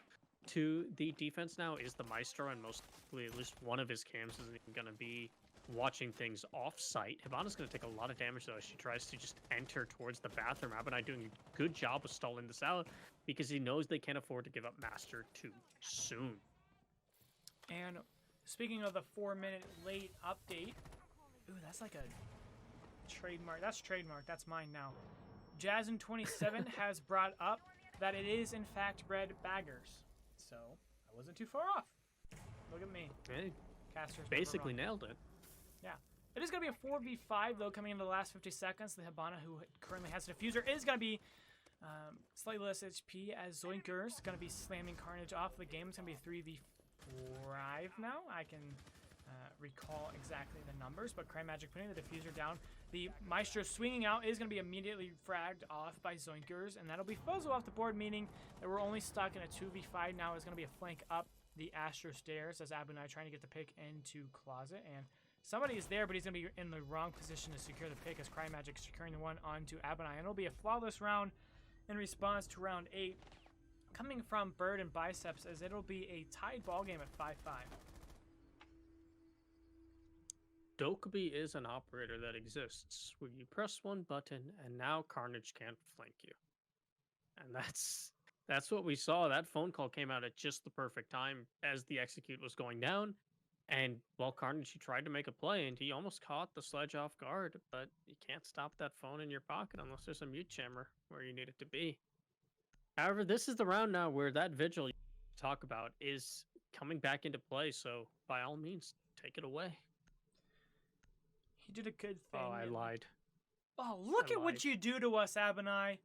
to the defense now is the Maestro, and most likely at least one of his cams isn't even going to be watching things off-site. Hibana's going to take a lot of damage, though, as she tries to just enter towards the bathroom. Abonai doing a good job of stalling this out because he knows they can't afford to give up Master too soon. And speaking of the 4-minute late update, ooh, that's like a trademark. That's trademark. That's mine now. Jazz27 has brought up that it is in fact red baggers. So I wasn't too far off. Look at me. Hey, Caster's basically nailed it. Yeah. It is going to be a 4v5, though, coming into the last 50 seconds. The Hibana, who currently has a diffuser, is going to be slightly less HP, as Zoinker's going to be slamming Carnage off the game. It's going to be a 3v5 now. I can recall exactly the numbers, but Cry Magic putting the diffuser down. The Maestro swinging out is going to be immediately fragged off by Zoinkers, and that'll be Fuzzo off the board, meaning that we're only stuck in a 2v5 now. It's going to be a flank up the Astro Stairs as Abunai trying to get the pick into Closet, and somebody is there, but he's going to be in the wrong position to secure the pick as Cry Magic securing the one onto Abunai. And it'll be a flawless round in response to round 8 coming from Bird and Biceps, as it'll be a tied ball game at 5-5. Dokkaebi is an operator that exists where you press one button and now Carnage can't flank you. And that's what we saw. That phone call came out at just the perfect time as the execute was going down. And while Carnage, he tried to make a play, and he almost caught the sledge off guard, but you can't stop that phone in your pocket unless there's a mute jammer where you need it to be. However, this is the round now where that vigil you talk about is coming back into play, so by all means, take it away. He did a good thing. Oh, I lied. Oh, look at what you do to us, Abonai.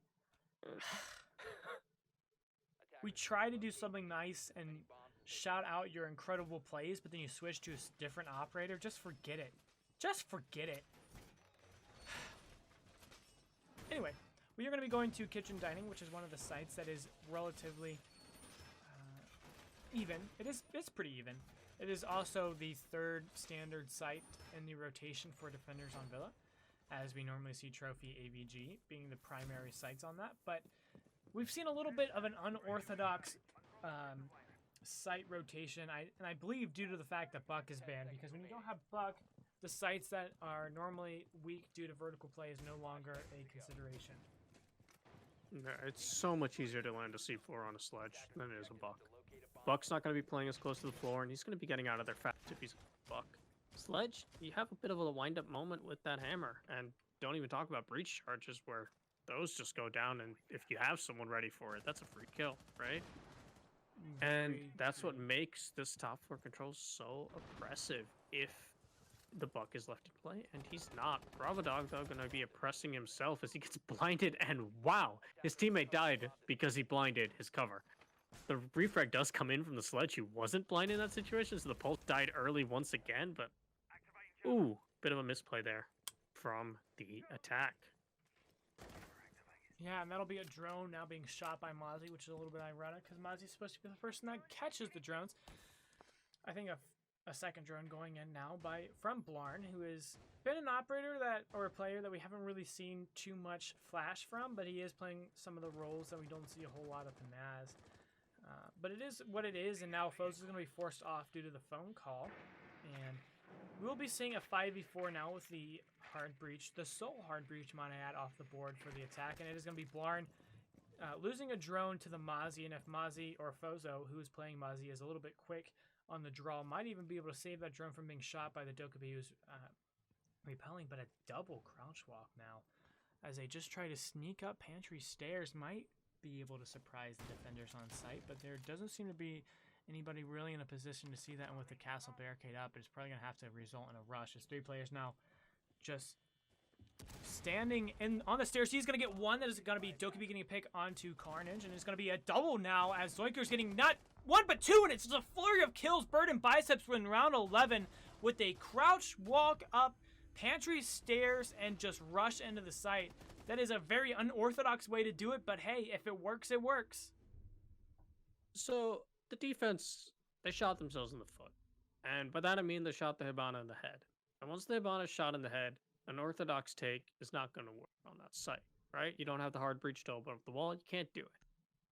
We try to do something nice and shout out your incredible plays, but then you switch to a different operator. Just forget it. Just forget it. Anyway, we are going to be going to Kitchen Dining, which is one of the sites that is relatively even. It's pretty even. It is also the third standard site in the rotation for defenders on Villa, as we normally see Trophy AVG being the primary sites on that. But we've seen a little bit of an unorthodox site rotation, and I believe due to the fact that Buck is banned, because when you don't have Buck, the sites that are normally weak due to vertical play is no longer a consideration. It's so much easier to land a C4 on a sledge than it is a Buck. Buck's not going to be playing as close to the floor, and he's going to be getting out of there fast if he's a Buck. Sledge, you have a bit of a wind-up moment with that hammer, and don't even talk about breach charges where those just go down, and if you have someone ready for it, that's a free kill, right? And that's what makes this top floor control so oppressive. If the buck is left in play, and he's not. Bravo Dog, though, going to be oppressing himself as he gets blinded, and wow, his teammate died because he blinded his cover. The refrag does come in from the sledge, who wasn't blind in that situation, so the pulse died early once again, but ooh, bit of a misplay there from the attack. Yeah, and that'll be a drone now being shot by Mozzie, which is a little bit ironic because Mozzie's supposed to be the person that catches the drones. I think a second drone going in now from Blarn, who has been an operator or a player that we haven't really seen too much flash from, but he is playing some of the roles that we don't see a whole lot of him as. But it is what it is, and now Foes is going to be forced off due to the phone call. And we'll be seeing a 5v4 now with the hard breach, the sole hard breach, might I add, off the board for the attack. And it is going to be Blarn losing a drone to the Mozzie, and if Mozzie or Fozo, who is playing Mozzie, is a little bit quick on the draw, might even be able to save that drone from being shot by the Dokkaebi, who's repelling, but a double crouch walk now. As they just try to sneak up pantry stairs, might be able to surprise the defenders on site, but there doesn't seem to be anybody really in a position to see that, and with the castle barricade up, it's probably going to have to result in a rush. As 3 players now just standing on the stairs. He's going to get one that is going to be Dokkaebi getting a pick onto Carnage, and it's going to be a double now as Zoinker's getting not one but two, and it's just a flurry of kills. Bird and Biceps win round 11 with a crouch walk up pantry stairs and just rush into the site. That is a very unorthodox way to do it, but hey, if it works, it works. So the defense, they shot themselves in the foot. And by that I mean they shot the Hibana in the head. And once the Hibana is shot in the head, an orthodox take is not going to work on that site, right? You don't have the hard breach to open up the wall. You can't do it.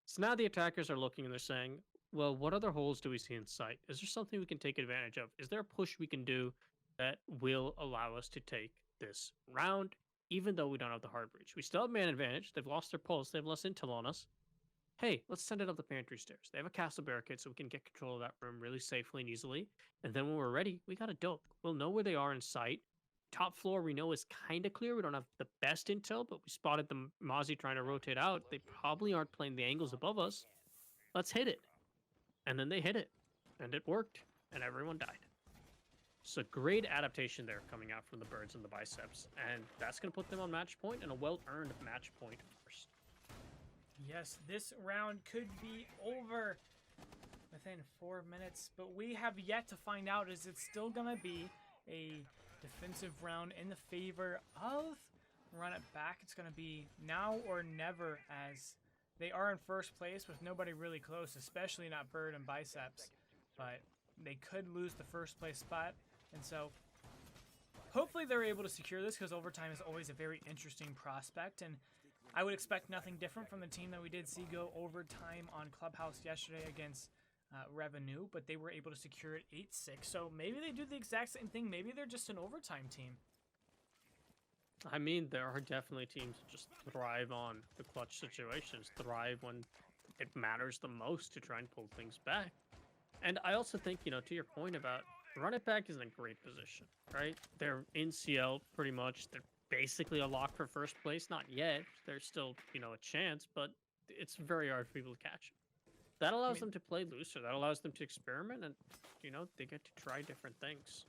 So now the attackers are looking and they're saying, well, what other holes do we see in sight? Is there something we can take advantage of? Is there a push we can do that will allow us to take this round, even though we don't have the hard breach? We still have man advantage. They've lost their pulse. They have less intel on us. Hey, let's send it up the pantry stairs. They have a castle barricade, so we can get control of that room really safely and easily. And then when we're ready, we got a dope. We'll know where they are in sight. Top floor we know is kind of clear. We don't have the best intel, but we spotted the Mozzie trying to rotate out. They probably aren't playing the angles above us. Let's hit it. And then they hit it. And it worked. And everyone died. So great adaptation there coming out from the Birds and the Biceps. And that's going to put them on match point, and a well-earned match point first. Yes, this round could be over within 4 minutes, but we have yet to find out. Is it still going to be a defensive round in the favor of Run It Back? It's going to be now or never, as they are in first place with nobody really close, especially not Bird and Biceps. But they could lose the first place spot, and so hopefully they're able to secure this, because overtime is always a very interesting prospect, and I would expect nothing different from the team that we did see go overtime on Clubhouse yesterday against Revenue, but they were able to secure it 8-6. So maybe they do the exact same thing. Maybe they're just an overtime team. I mean, there are definitely teams that just thrive on the clutch situations, thrive when it matters the most to try and pull things back. And I also think, you know, to your point about Run It Back is in a great position, right? They're in CL pretty much. They're basically a lock for first place. Not yet. There's still, you know, a chance, but it's very hard for people to catch. That allows them to play looser. That allows them to experiment, and, you know, they get to try different things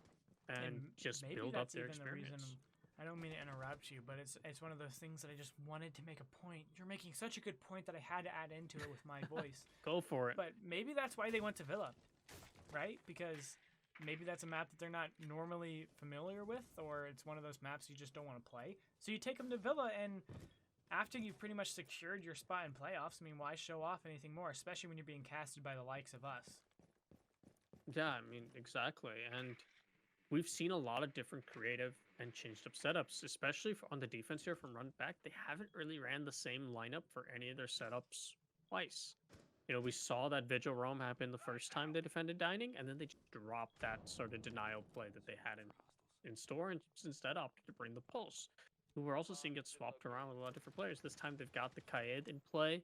and just build up their experience. I don't mean to interrupt you, but it's one of those things that I just wanted to make a point. You're making such a good point that I had to add into it with my voice. Go for it. But maybe that's why they went to Villa, right? Because maybe that's a map that they're not normally familiar with, or it's one of those maps you just don't want to play. So you take them to Villa, and after you've pretty much secured your spot in playoffs, I mean, why show off anything more, especially when you're being casted by the likes of us? Yeah, I mean, exactly. And we've seen a lot of different creative and changed up setups, especially on the defense here from Run Back. They haven't really ran the same lineup for any of their setups twice. You know, we saw that Vigil Roam happen the first time they defended Dining, and then they just dropped that sort of denial play that they had in store, and instead opted to bring the Pulse, who we're also seeing get swapped around with a lot of different players. This time they've got the Kaed in play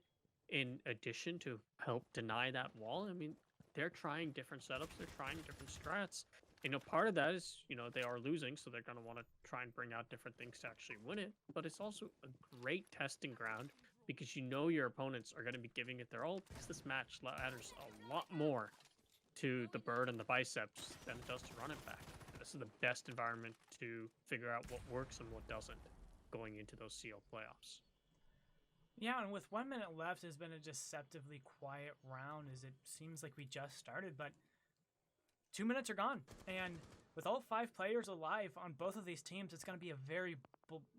in addition to help deny that wall. I mean, they're trying different setups. They're trying different strats. You know, part of that is, you know, they are losing, so they're going to want to try and bring out different things to actually win it. But it's also a great testing ground, because you know your opponents are going to be giving it their all, because this match matters a lot more to the Bird and the Biceps than it does to run it back. This is the best environment to figure out what works and what doesn't going into those CL playoffs. Yeah, and with 1 minute left, it's been a deceptively quiet round as it seems like we just started, but 2 minutes are gone. And with all 5 players alive on both of these teams, it's going to be a very,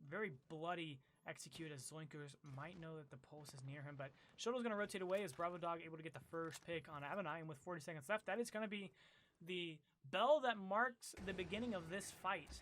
very bloody execute as Zoinkers might know that the pulse is near him. But Shuttle's going to rotate away as Bravo Dog able to get the first pick on Avenai. And with 40 seconds left, that is going to be the bell that marks the beginning of this fight.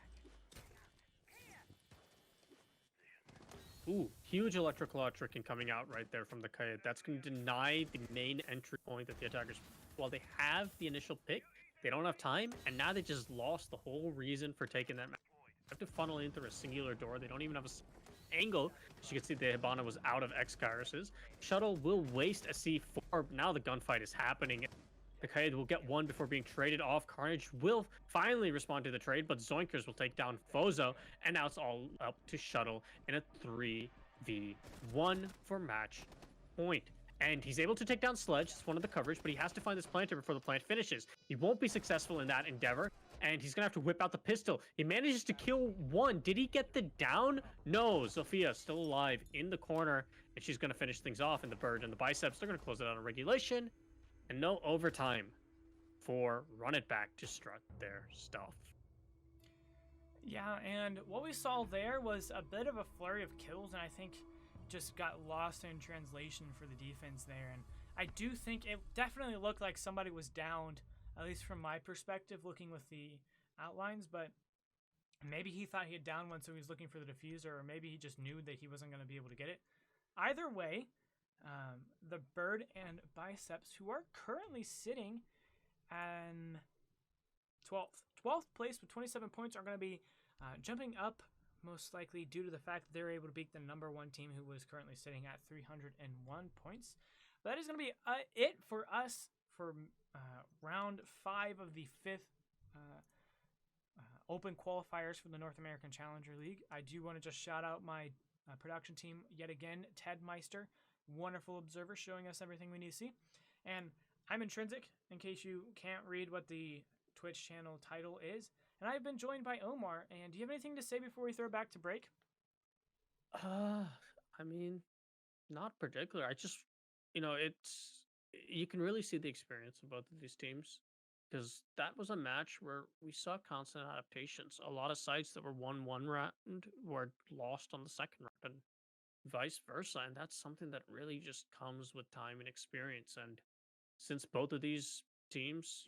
Ooh, huge electric claw tricking coming out right there from the Kaid. That's going to deny the main entry point that the attackers, while they have the initial pick, they don't have time, and now they just lost the whole reason for taking that match. They have to funnel in through a singular door. They don't even have a angle. As you can see, the Hibana was out of X-Kairos. Shuttle will waste a C4. Now the gunfight is happening. The Kaid will get one before being traded off. Carnage will finally respond to the trade, but Zoinkers will take down Fozo, and now it's all up to Shuttle in a 3v1 for match point. And he's able to take down Sledge. It's one of the coverage, but he has to find this planter before the plant finishes. He won't be successful in that endeavor, and he's going to have to whip out the pistol. He manages to kill one. Did he get the down? No. Sophia still alive in the corner, and she's going to finish things off. And the Bird and the Biceps, they're going to close it out on regulation. And no overtime for Run It Back to strut their stuff. Yeah, and what we saw there was a bit of a flurry of kills, and I think just got lost in translation for the defense there. And I do think it definitely looked like somebody was downed, at least from my perspective, looking with the outlines, but maybe he thought he had downed one, so he was looking for the diffuser, or maybe he just knew that he wasn't going to be able to get it. Either way, the Bird and Biceps, who are currently sitting in 12th place with 27 points, are going to be jumping up most likely due to the fact that they're able to beat the number 1 team who was currently sitting at 301 points. But that is going to be it for us for round 5 of the 5th open qualifiers for the North American Challenger League. I do want to just shout out my production team yet again, Ted Meister, wonderful observer showing us everything we need to see. And I'm Intrinsic, in case you can't read what the Twitch channel title is. And I've been joined by Omar. And do you have anything to say before we throw back to break? I mean, not particular. I just, you can really see the experience of both of these teams, because that was a match where we saw constant adaptations. A lot of sides that were 1-1 round were lost on the second round, and vice versa. And that's something that really just comes with time and experience. And since both of these teams,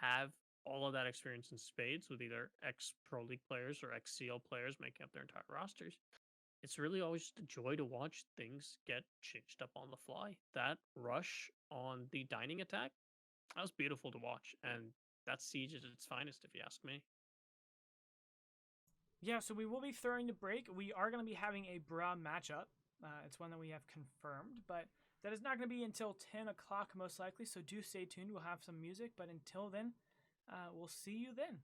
have all of that experience in spades with either ex-Pro League players or ex-CL players making up their entire rosters, it's really always just a joy to watch things get changed up on the fly. That rush on the dining attack, that was beautiful to watch, and that's Siege at its finest, if you ask me. Yeah, so we will be throwing the break. We are going to be having a bra matchup. It's one that we have confirmed, but that is not going to be until 10 o'clock most likely, so do stay tuned. We'll have some music, but until then, we'll see you then.